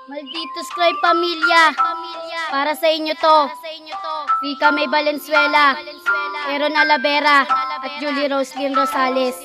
Malditos Crime Pamilya, para sa inyo to. Rica May Valenzuela, Aaron Alavera, at Julie Roslyn Rosales.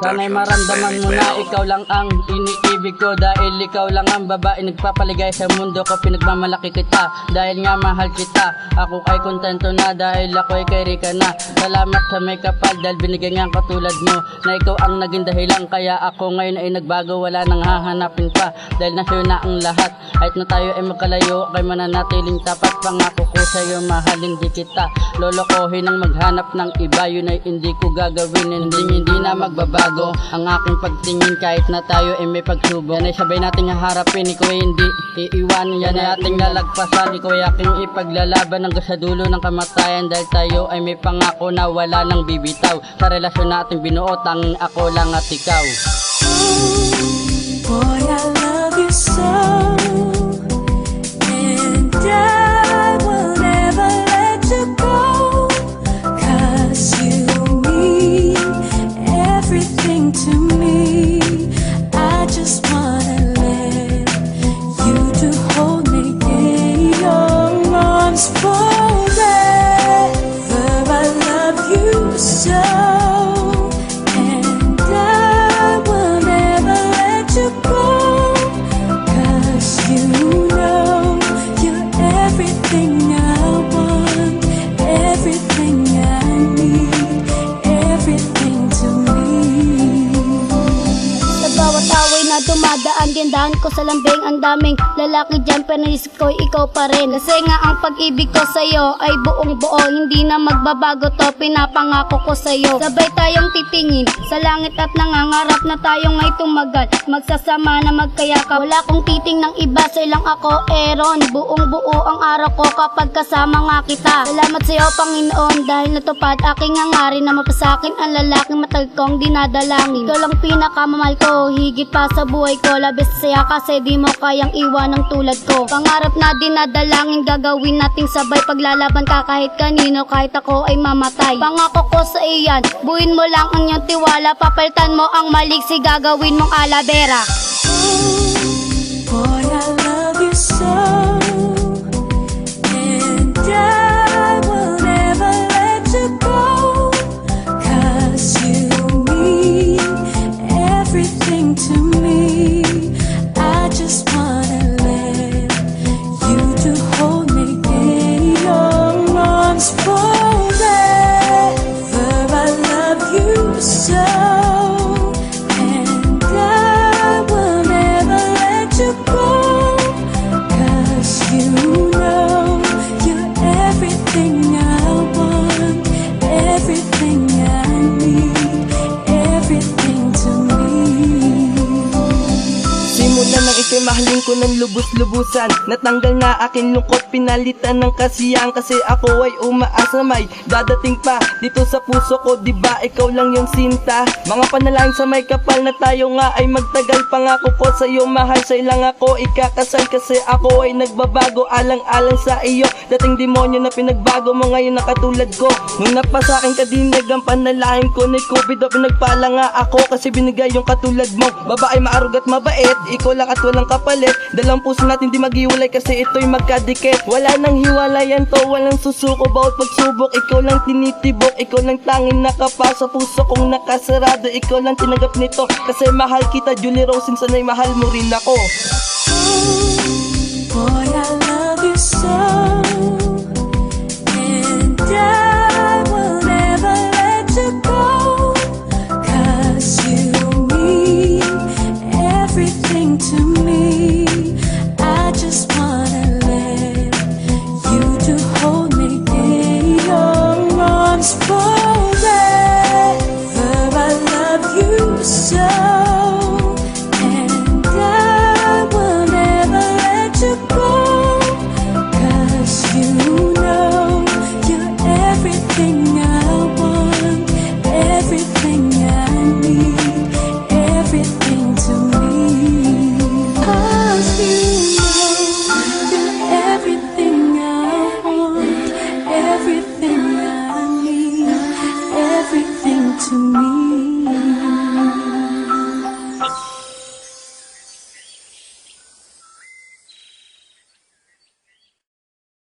Sana'y maramdaman mo na ikaw lang ang iniibig ko, dahil ikaw lang ang babae nagpapaligay sa mundo ko. Pinagmamalaki kita dahil nga mahal kita. Ako ay kontento na dahil ako ay kay Rica na. Salamat sa may kapal dahil binigay nga katulad mo, na ikaw ang naging dahilan kaya ako ngayon ay nagbago. Wala nang hahanapin pa dahil nasa'yo na ang lahat. Kahit na tayo ay magkalayo, kay mananatiling tapat. Pangako ko sa'yo, mahal hindi kita lolokohin ang maghanap ng iba. Yun ay hindi ko gagawin, hindi na magbabago ang aking pagtingin. Kahit na tayo ay may pagsubok, yan ay sabay nating haharapin. Ikaw ay hindi iiwanan, yan ay ating lalagpasan. Ikaw ay aking ipaglalaban hanggang sa dulo ng kamatayan, dahil tayo ay may pangako na wala nang bibitaw. Sa relasyon nating binuo, tanging ako lang at ikaw. Boy, I love you so, and I will never let you go, 'cause you mean everything to me. I just wanna let you to hold me in your arms forever. I love you so, and I will never let you go, 'cause you know you're everything I want, everything I need, everything to me. Sa bawat away na dumadaan, gandahan ko sa lambing. Ang daming lalaki dyan, pero naisip ko ikaw pa rin. Kasi nga ang pag-ibig ko sa'yo ay buong buo, hindi na magbabago to, pinapangako ko sa'yo. Sabay tayong titingin sa langit at nangangarap na tayong ay tumagal, magsasama na magkayakap. Wala kong titing ng iba, sa'yo lang ako, Aaron. Buong buo ang araw ko kapag kasama nga kita. Salamat sa'yo, Panginoon, dahil natupad aking hangarin na mapasakin ang lalaking matagal kong dinadalangin. Ikaw lang pinakamamahal ko, higit pa sa buhay ko. Labis saya kasi di mo kayang iwan ng tulad ko. Pangarap na dinadalangin, gagawin nating sabay. Paglalaban ka kahit kanino, kahit ako ay mamatay. Pangako ko sa iyan, buuin mo lang ang iyong tiwala. Papalitan mo ang maliksi, gagawin mong Alavera. Boy, I love you so, and I will never let you go, 'cause you mean everything to me. I just wanna let you to hold me in your arms forever. I love you so, and I will never let you go, 'cause you know you're everything I want, everything I need, everything to me. Simulan nang ika'y mahalin ko ng lubos-lubusan. Natanggal na aking lungkot, pinalitan ng kasiyahan. Kasi ako ay umaasa may dadating pa dito sa puso ko, diba ikaw lang yung sinta. Mga panalangin sa may kapal na tayo nga ay magtagal. Pangako ko sa'yo, mahal, sa'yo lang ako ikakasal. Kasi ako ay nagbabago, alang-alang sa iyo. Dating demonyo na pinagbago mo ngayon na katulad ko. Nung napasakin ka dinag ang panalangin ko, ni Cupido pinagpala nga ako, kasi binigay yung katulad mo. Babae maarog at mabait, ikaw lang at walang kapalit. Dalang puso natin di maghiwalay, kasi ito'y magkadikit. Wala nang hiwalayan to, walang susuko. Bawat pagsubok, ikaw lang tinitibok. Ikaw lang tanging nakapasa puso kong nakasarado. Ikaw lang tinanggap nito, kasi mahal kita. Julie Rosin, sana'y mahal mo rin ako. Boy,